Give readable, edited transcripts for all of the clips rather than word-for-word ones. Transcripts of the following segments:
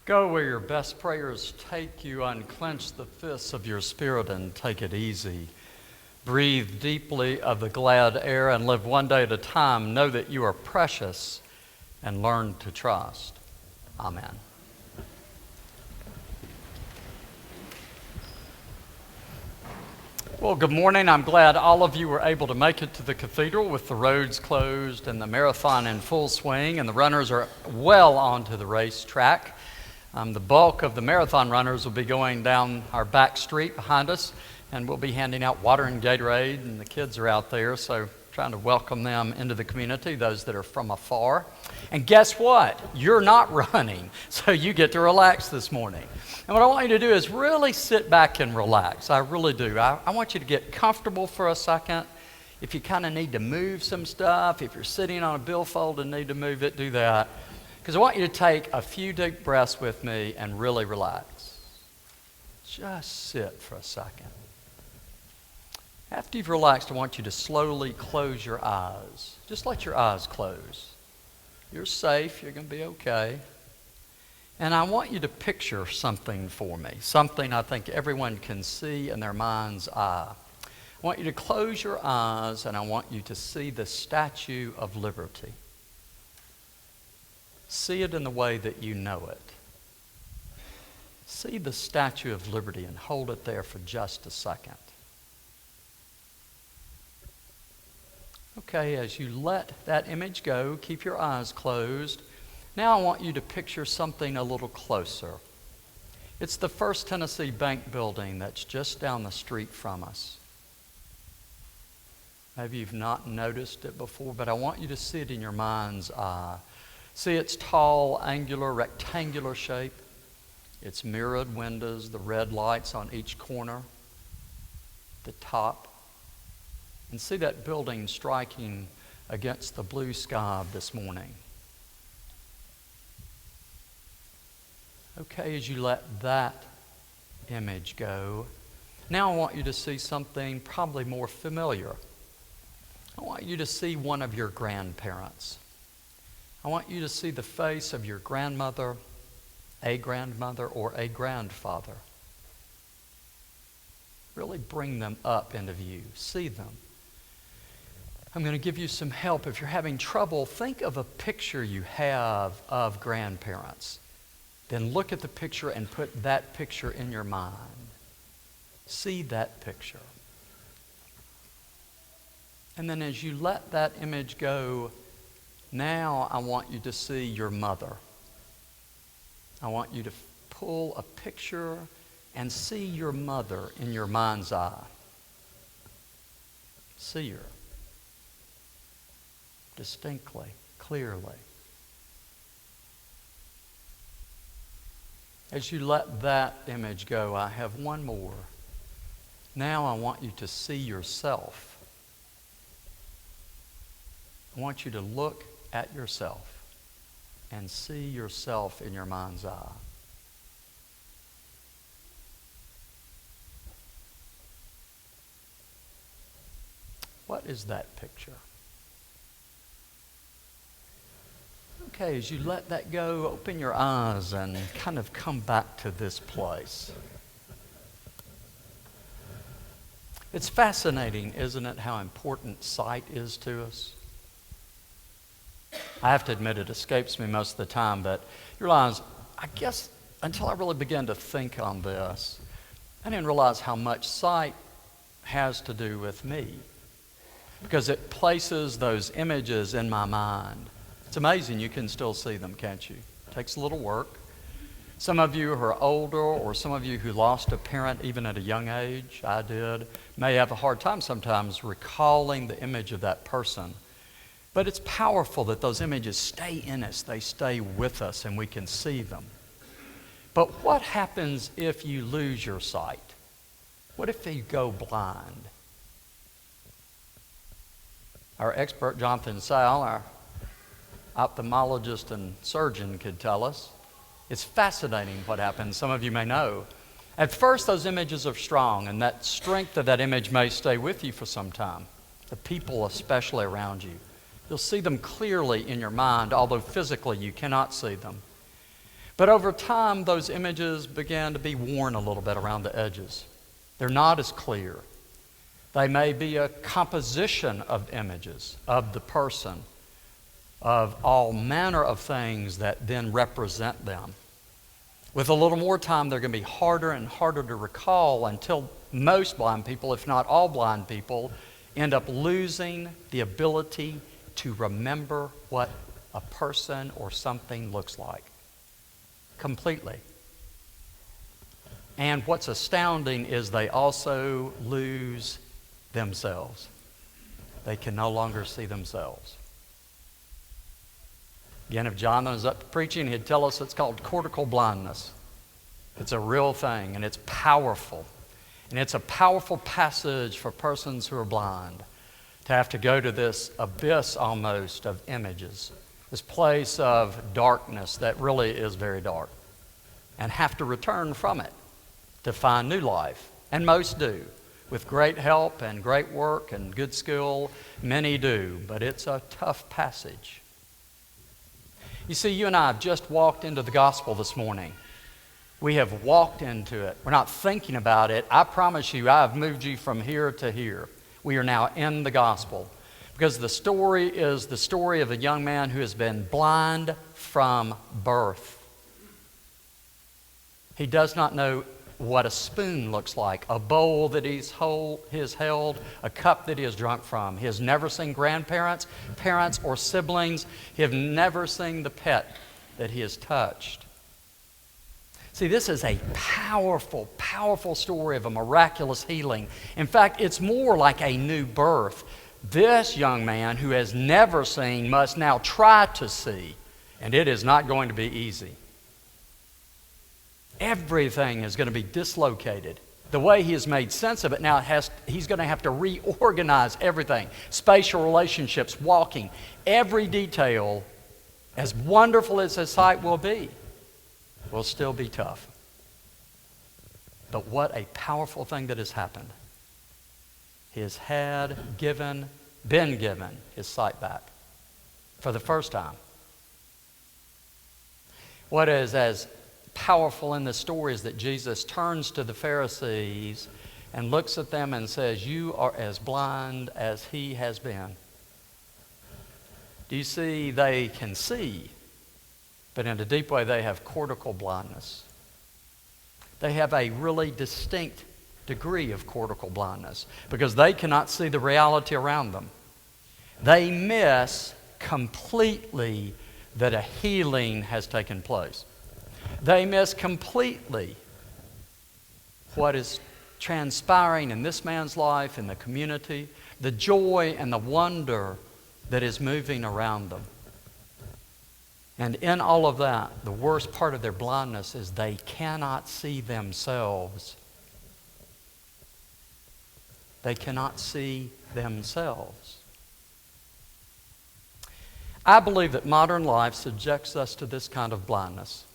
Go where your best prayers take you, unclench the fists of your spirit and take it easy. Breathe deeply of the glad air and live one day at a time. Know that you are precious and learn to trust. Amen. Well, good morning. I'm glad all of you were able to make it to the cathedral with the roads closed and the marathon in full swing, and the runners are well onto the racetrack. The bulk of the marathon runners will be going down our back street behind us, and we'll be handing out water and Gatorade, and the kids are out there, so trying to welcome them into the community, those that are from afar. And guess what? You're not running, so you get to relax this morning. And what I want you to do is really sit back and relax. I really do. I want you to get comfortable for a second. If you kind of need to move some stuff, if you're sitting on a billfold and need to move it, do that. Because I want you to take a few deep breaths with me and really relax. Just sit for a second. After you've relaxed, I want you to slowly close your eyes. Just let your eyes close. You're safe. You're going to be okay. And I want you to picture something for me, something I think everyone can see in their mind's eye. I want you to close your eyes, and I want you to see the Statue of Liberty. See it in the way that you know it. See the Statue of Liberty and hold it there for just a second. Okay, as you let that image go, keep your eyes closed. Now I want you to picture something a little closer. It's the First Tennessee Bank building that's just down the street from us. Maybe you've not noticed it before, but I want you to see it in your mind's eye. See its tall, angular, rectangular shape, its mirrored windows, the red lights on each corner, the top. And see that building striking against the blue sky of this morning. Okay, as you let that image go, now I want you to see something probably more familiar. I want you to see one of your grandparents. I want you to see the face of your grandmother, a grandmother, or a grandfather. Really bring them up into view. See them. I'm going to give you some help. If you're having trouble, think of a picture you have of grandparents. Then look at the picture and put that picture in your mind. See that picture. And then as you let that image go, now I want you to see your mother. I want you to pull a picture and see your mother in your mind's eye. See her distinctly, clearly. As you let that image go, I have one more. Now I want you to see yourself. I want you to look at yourself and see yourself in your mind's eye. What is that picture? Okay, as you let that go, open your eyes and kind of come back to this place. It's fascinating, isn't it, how important sight is to us? I have to admit it escapes me most of the time, but you realize, I guess until I really began to think on this, I didn't realize how much sight has to do with me, because it places those images in my mind. It's amazing you can still see them, can't you? It takes a little work. Some of you who are older, or some of you who lost a parent even at a young age, I did, may have a hard time sometimes recalling the image of that person. But it's powerful that those images stay in us, they stay with us, and we can see them. But what happens if you lose your sight? What if you go blind? Our expert, Jonathan Sal, our ophthalmologist and surgeon, could tell us. It's fascinating what happens. Some of you may know. At first, those images are strong, and that strength of that image may stay with you for some time. The people especially around you. You'll see them clearly in your mind, although physically you cannot see them. But over time, those images began to be worn a little bit around the edges. They're not as clear. They may be a composition of images of the person, of all manner of things that then represent them. With a little more time, they're going to be harder and harder to recall until most blind people, if not all blind people, end up losing the ability to remember what a person or something looks like completely. And what's astounding is they also lose themselves. They can no longer see themselves. Again, if John was up preaching, he'd tell us it's called cortical blindness. It's a real thing, and it's powerful. And it's a powerful passage for persons who are blind to have to go to this abyss almost of images, this place of darkness that really is very dark, and have to return from it to find new life. And most do. With great help and great work and good skill, many do. But it's a tough passage. You see, you and I have just walked into the gospel this morning. We have walked into it. We're not thinking about it. I promise you, I have moved you from here to here. We are now in the gospel. Because the story is the story of a young man who has been blind from birth. He does not know what a spoon looks like, a bowl that he's held, a cup that he has drunk from. He has never seen grandparents, parents, or siblings. He has never seen the pet that he has touched. See, this is a powerful, powerful story of a miraculous healing. In fact, it's more like a new birth. This young man who has never seen must now try to see, and it is not going to be easy. Everything is going to be dislocated. The way he has made sense of it now, he's going to have to reorganize everything. Spatial relationships, walking, every detail, as wonderful as his sight will be, will still be tough. But what a powerful thing that has happened. He has been given his sight back for the first time. What is as powerful in the story is that Jesus turns to the Pharisees and looks at them and says, "You are as blind as he has been." Do you see? They can see, but in a deep way they have cortical blindness. They have a really distinct degree of cortical blindness because they cannot see the reality around them. They miss completely that a healing has taken place. They miss completely what is transpiring in this man's life, in the community, the joy and the wonder that is moving around them. And in all of that, the worst part of their blindness is they cannot see themselves. They cannot see themselves. I believe that modern life subjects us to this kind of blindness.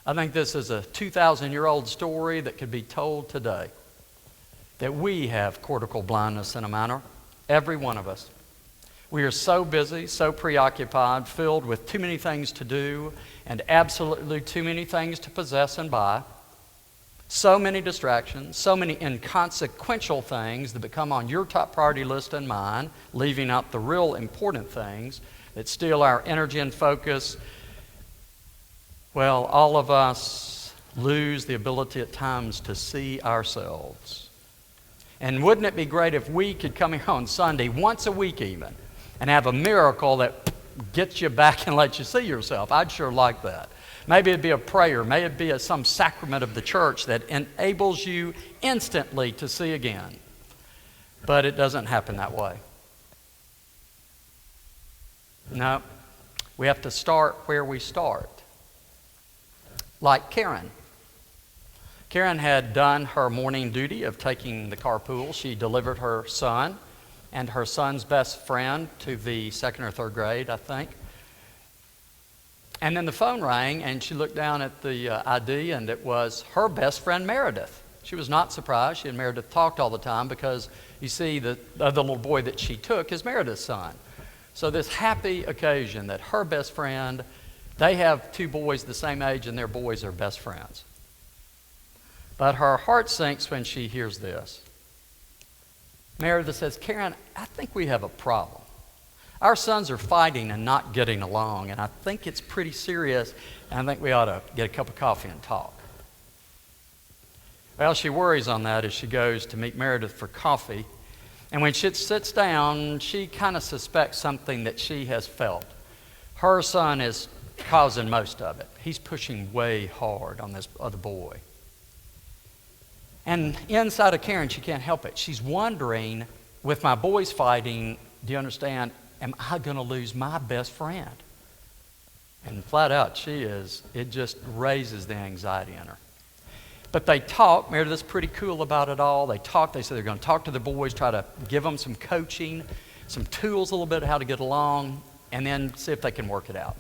I think this is a 2,000-year-old story that could be told today. That we have cortical blindness in a manner, every one of us. We are so busy, so preoccupied, filled with too many things to do and absolutely too many things to possess and buy. So many distractions, so many inconsequential things that become on your top priority list and mine, leaving out the real important things that steal our energy and focus. Well, all of us lose the ability at times to see ourselves. And wouldn't it be great if we could come here on Sunday, once a week even, and have a miracle that gets you back and lets you see yourself? I'd sure like that. Maybe it'd be a prayer. Maybe it'd be some sacrament of the church that enables you instantly to see again. But it doesn't happen that way. No, we have to start where we start. Like Karen. Karen had done her morning duty of taking the carpool. She delivered her son and her son's best friend to the second or third grade, I think. And then the phone rang, and she looked down at the ID, and it was her best friend, Meredith. She was not surprised. She and Meredith talked all the time because, you see, the other little boy that she took is Meredith's son. So this happy occasion that her best friend They have two boys the same age, and their boys are best friends. But her heart sinks when she hears this. Meredith says, Karen, I think we have a problem. Our sons are fighting and not getting along, and I think it's pretty serious, and I think we ought to get a cup of coffee and talk. Well, she worries on that as she goes to meet Meredith for coffee, and when she sits down, she kind of suspects something that she has felt. Her son is causing most of it. He's pushing way hard on this other boy. And inside of Karen, she can't help it. She's wondering, with my boys fighting, do you understand, am I going to lose my best friend? And flat out, it just raises the anxiety in her. But they talk. Meredith's pretty cool about it all. They talk. They say they're going to talk to the boys, try to give them some coaching, some tools a little bit of how to get along, and then see if they can work it out.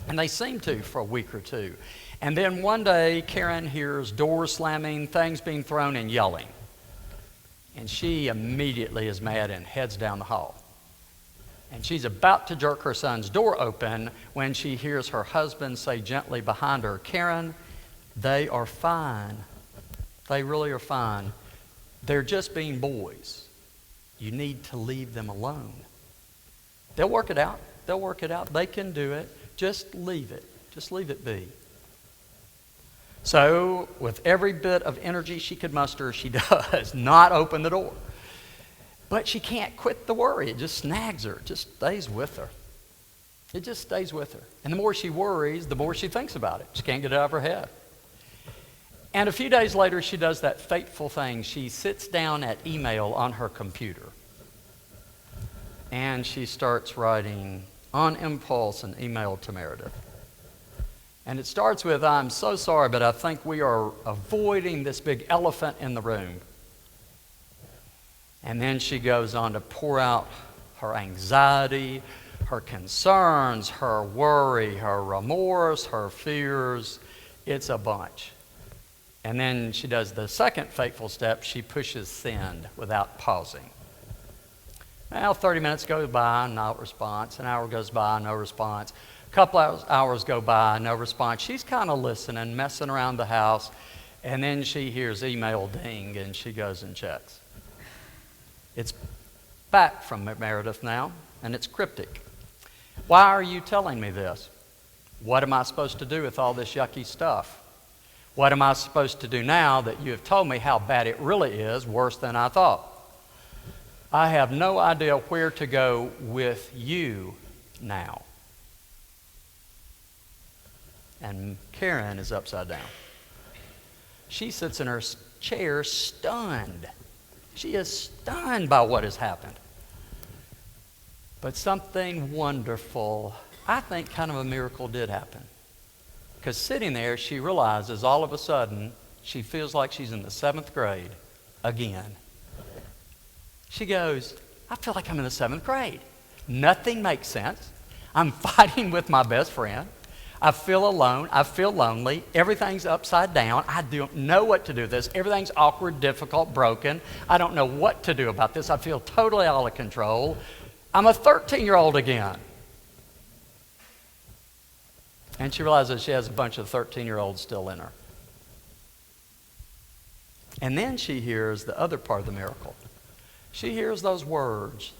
And they seem to for a week or two. And then one day, Karen hears doors slamming, things being thrown, and yelling. And she immediately is mad and heads down the hall. And she's about to jerk her son's door open when she hears her husband say gently behind her, Karen, they are fine. They really are fine. They're just being boys. You need to leave them alone. They'll work it out. They'll work it out. They can do it. Just leave it. Just leave it be. So, with every bit of energy she could muster, she does not open the door. But she can't quit the worry. It just snags her. It just stays with her. It just stays with her. And the more she worries, the more she thinks about it. She can't get it out of her head. And a few days later, she does that fateful thing. She sits down at email on her computer. And she starts writing on impulse an email to Meredith. And it starts with, I'm so sorry, but I think we are avoiding this big elephant in the room. And then she goes on to pour out her anxiety, her concerns, her worry, her remorse, her fears. It's a bunch. And then she does the second fateful step. She pushes send without pausing. Well, 30 minutes goes by, no response. An hour goes by, no response. A couple hours go by, no response. She's kind of listening, messing around the house, and then she hears email ding, and she goes and checks. It's back from Meredith now, and it's cryptic. Why are you telling me this? What am I supposed to do with all this yucky stuff? What am I supposed to do now that you have told me how bad it really is, worse than I thought? I have no idea where to go with you now. And Karen is upside down. She sits in her chair stunned. She is stunned by what has happened. But something wonderful, I think kind of a miracle did happen. Because sitting there, she realizes all of a sudden, she feels like she's in the 7th grade again. She goes, I feel like I'm in the 7th grade. Nothing makes sense. I'm fighting with my best friend. I feel alone. I feel lonely. Everything's upside down. I don't know what to do with this. Everything's awkward, difficult, broken. I don't know what to do about this. I feel totally out of control. I'm a 13-year-old again. And she realizes she has a bunch of 13-year-olds still in her. And then she hears the other part of the miracle. She hears those words.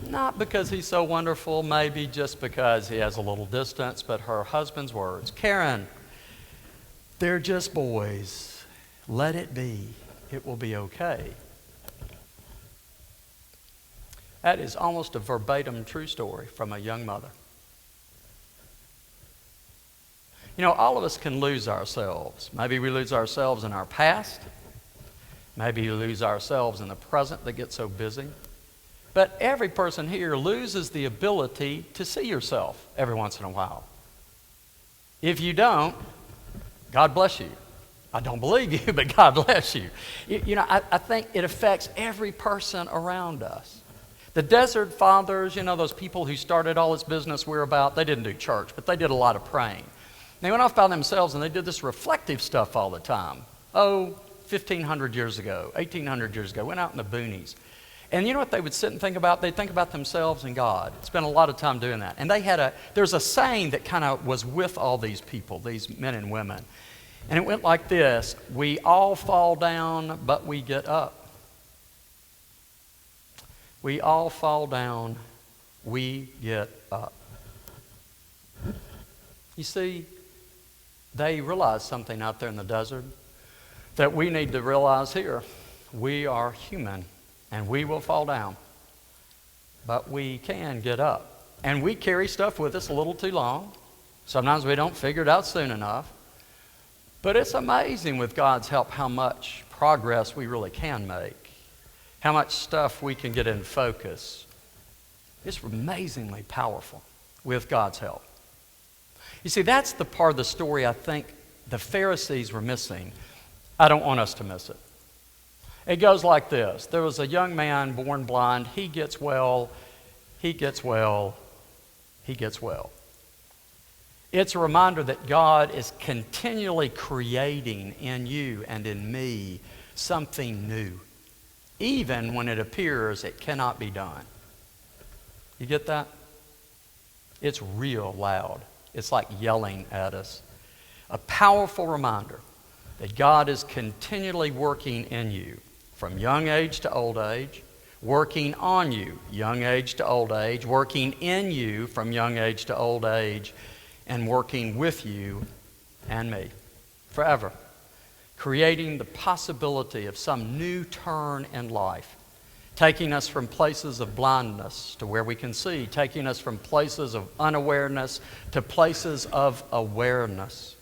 Not because he's so wonderful, maybe just because he has a little distance, but her husband's words. Karen, they're just boys. Let it be. It will be okay. That is almost a verbatim true story from a young mother. You know, all of us can lose ourselves. Maybe we lose ourselves in our past. Maybe we lose ourselves in the present that gets so busy. But every person here loses the ability to see yourself every once in a while. If you don't, God bless you. I don't believe you, but God bless you. You know, I think it affects every person around us. The Desert Fathers, you know, those people who started all this business we're about, they didn't do church, but they did a lot of praying. They went off by themselves and they did this reflective stuff all the time. 1,500 years ago, 1,800 years ago, went out in the boonies. And you know what they would sit and think about? They'd think about themselves and God. Spent a lot of time doing that. And there's a saying that kind of was with all these people, these men and women. And it went like this: we all fall down, but we get up. We all fall down, we get up. You see, they realized something out there in the desert that we need to realize here. We are human. And we will fall down, but we can get up. And we carry stuff with us a little too long. Sometimes we don't figure it out soon enough. But it's amazing with God's help how much progress we really can make, how much stuff we can get in focus. It's amazingly powerful with God's help. You see, that's the part of the story I think the Pharisees were missing. I don't want us to miss it. It goes like this. There was a young man born blind. He gets well. He gets well. He gets well. It's a reminder that God is continually creating in you and in me something new, even when it appears it cannot be done. You get that? It's real loud. It's like yelling at us. A powerful reminder that God is continually working in you. From young age to old age, working on you, young age to old age, working in you from young age to old age, and working with you and me forever, creating the possibility of some new turn in life, taking us from places of blindness to where we can see, taking us from places of unawareness to places of awareness,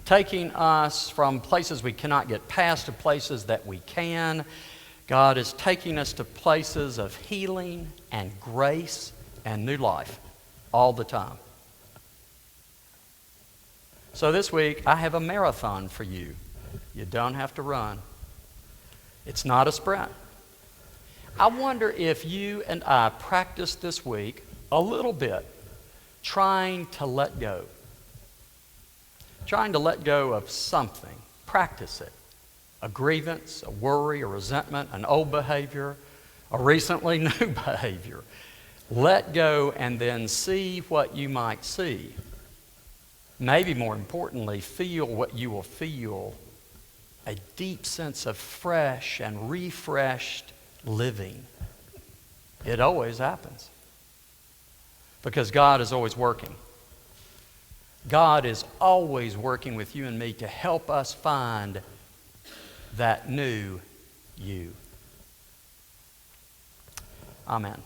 taking us from places we cannot get past to places that we can. God is taking us to places of healing and grace and new life all the time. So this week, I have a marathon for you. You don't have to run. It's not a sprint. I wonder if you and I practice this week a little bit trying to let go. Trying to let go of something. Practice it. A grievance, a worry, a resentment, an old behavior, a recently new behavior. Let go and then see what you might see. Maybe more importantly, feel what you will feel. A deep sense of fresh and refreshed living. It always happens. Because God is always working. God is always working with you and me to help us find that new you. Amen.